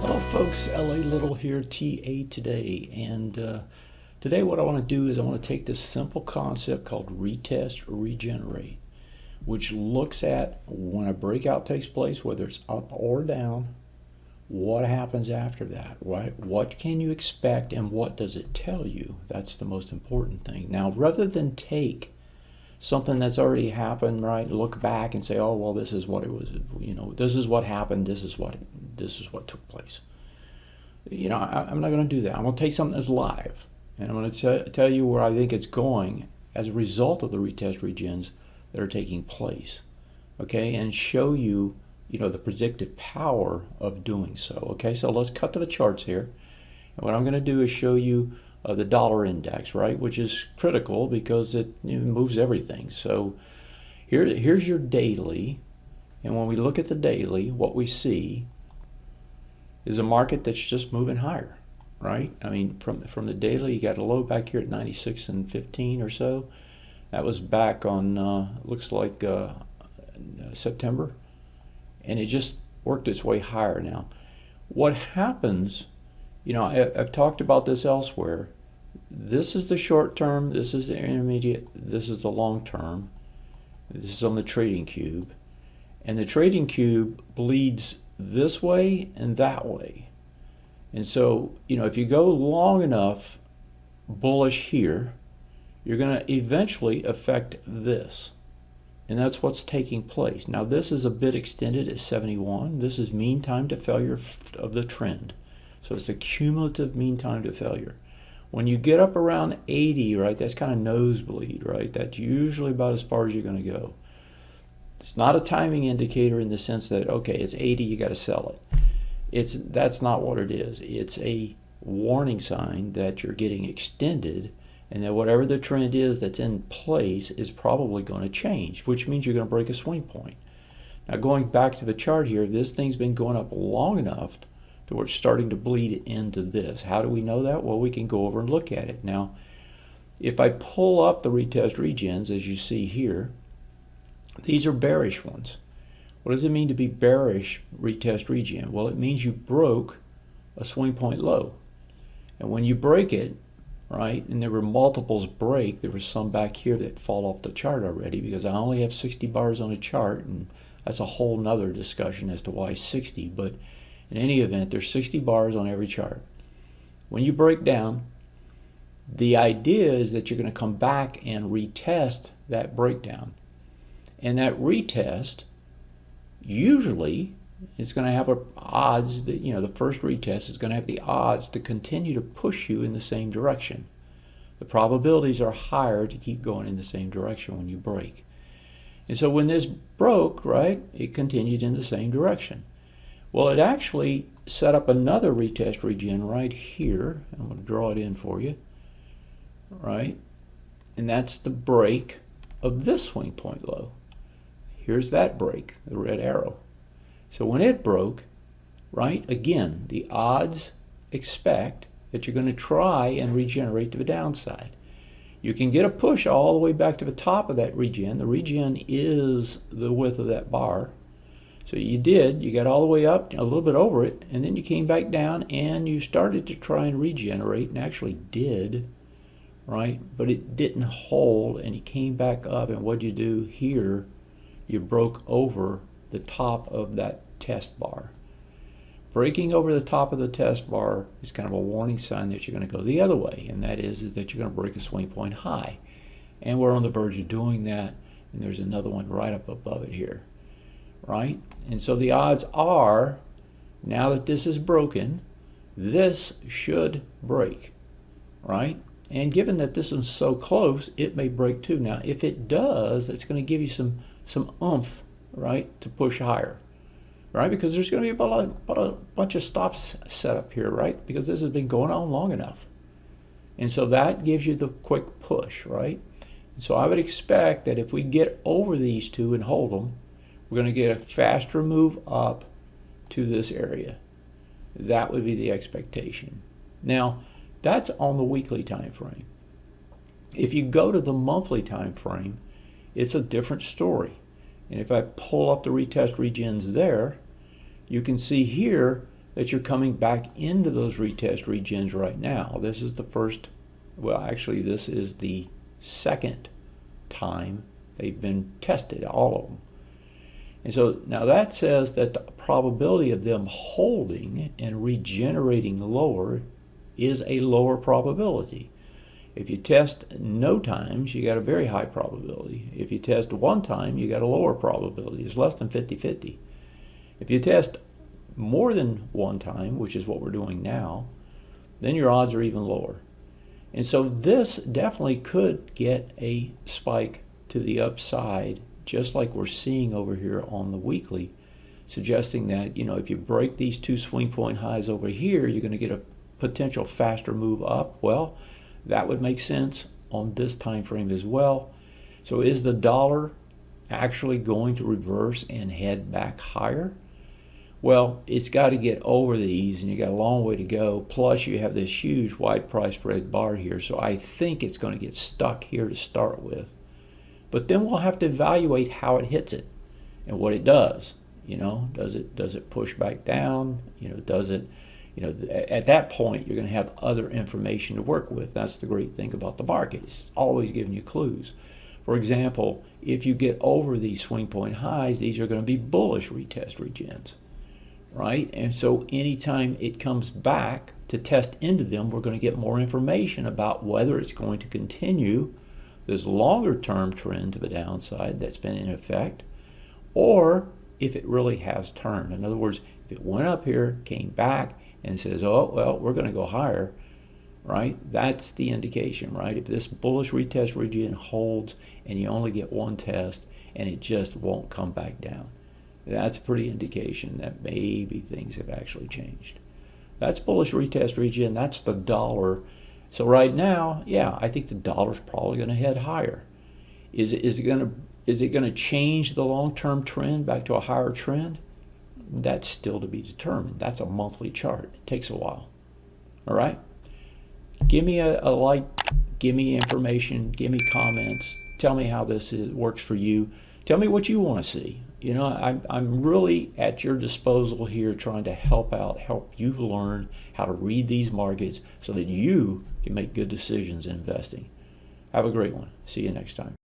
Hello folks, LA Little here, TA today, and today what I want to do is I want to take this simple concept called retest or regenerate, which looks at when a breakout takes place, whether it's up or down, what happens after that, right? What can you expect and what does it tell you? That's the most important thing. Now, rather than take something that's already happened, right, look back and say, oh, well, this is what it was, this is what happened, this is what took place. I'm not going to do that. I'm going to take something that's live, and I'm going to tell you where I think it's going as a result of the retest regens that are taking place, okay, and show you, the predictive power of doing so. Okay, so let's cut to the charts here, and what I'm going to do is show you the dollar index, right, which is critical because it moves everything. So here's your daily, and when we look at the daily, what we see is a market that's just moving higher, right? I mean, from the daily, you got a low back here at 96 and 15 or so. That was back on looks like September, and it just worked its way higher. Now, what happens? I've talked about this elsewhere. This is the short term, this is the intermediate, this is the long term. This is on the trading cube. And the trading cube bleeds this way and that way. And so, if you go long enough bullish here, you're going to eventually affect this. And that's what's taking place. Now, this is a bit extended at 71. This is mean time to failure of the trend. So it's the cumulative mean time to failure. When you get up around 80, right, that's kind of nosebleed, right? That's usually about as far as you're going to go. It's not a timing indicator in the sense that, okay, it's 80, you got to sell it. That's not what it is. It's a warning sign that you're getting extended and that whatever the trend is that's in place is probably going to change, which means you're going to break a swing point. Now, going back to the chart here, this thing's been going up long enough to where it's starting to bleed into this. How do we know that? Well, we can go over and look at it. Now, if I pull up the retest regens, as you see here, these are bearish ones. What does it mean to be bearish retest regen? Well, it means you broke a swing point low. And when you break it, right, and there were multiples break, there was some back here that fall off the chart already because I only have 60 bars on a chart, and that's a whole nother discussion as to why 60, but in any event, there's 60 bars on every chart. When you break down, the idea is that you're going to come back and retest that breakdown. And that retest, usually, it's going to have odds that, the first retest is going to have the odds to continue to push you in the same direction. The probabilities are higher to keep going in the same direction when you break. And so when this broke, right, it continued in the same direction. Well, it actually set up another retest regen right here. I'm going to draw it in for you, right? And that's the break of this swing point low. Here's that break, the red arrow. So when it broke, right, again, the odds expect that you're going to try and regenerate to the downside. You can get a push all the way back to the top of that regen. The regen is the width of that bar. So you got all the way up, a little bit over it, and then you came back down and you started to try and regenerate, and actually did, right? But it didn't hold, and you came back up, and what'd you do here? You broke over the top of that test bar. Breaking over the top of the test bar is kind of a warning sign that you're going to go the other way, and that is that you're going to break a swing point high. And we're on the verge of doing that, and there's another one right up above it here, right? And so the odds are, now that this is broken, this should break, right? And given that this is so close, it may break too. Now, if it does, it's going to give you some oomph, right, to push higher, right? Because there's going to be about a bunch of stops set up here, right? Because this has been going on long enough. And so that gives you the quick push, right? And so I would expect that if we get over these two and hold them, we're going to get a faster move up to this area. That would be the expectation. Now, that's on the weekly time frame. If you go to the monthly time frame, it's a different story. And if I pull up the retest regens there, you can see here that you're coming back into those retest regens right now. This is the first, well, actually this is the second time they've been tested, all of them. And so now that says that the probability of them holding and regenerating lower is a lower probability. If you test no times, you got a very high probability. If you test one time, you got a lower probability. It's less than 50-50. If you test more than one time, which is what we're doing now, then your odds are even lower. And so this definitely could get a spike to the upside, just like we're seeing over here on the weekly, suggesting that, you know, if you break these two swing point highs over here, you're going to get a potential faster move up. Well, that would make sense on this time frame as well. So is the dollar actually going to reverse and head back higher? Well, it's got to get over these, and you got a long way to go. Plus, you have this huge wide price spread bar here. So I think it's going to get stuck here to start with. But then we'll have to evaluate how it hits it and what it does. You know, does it push back down? You know, does it? You know, at that point, you're going to have other information to work with. That's the great thing about the market. It's always giving you clues. For example, if you get over these swing point highs, these are going to be bullish retest regens, right? And so anytime it comes back to test into them, we're going to get more information about whether it's going to continue this longer term trend to the downside that's been in effect, or if it really has turned. In other words, if it went up here, came back, and says, oh, well, we're going to go higher, right? That's the indication, right? If this bullish retest regen holds and you only get one test and it just won't come back down, that's a pretty indication that maybe things have actually changed. That's bullish retest regen. That's the dollar. So right now, yeah, I think the dollar's probably going to head higher. Is it going to change the long-term trend back to a higher trend? That's still to be determined. That's a monthly chart. It takes a while. All right? Give me a like, give me information, give me comments. Tell me how this works for you. Tell me what you want to see. You know, I'm really at your disposal here trying to help out, help you learn how to read these markets so that you can make good decisions in investing. Have a great one. See you next time.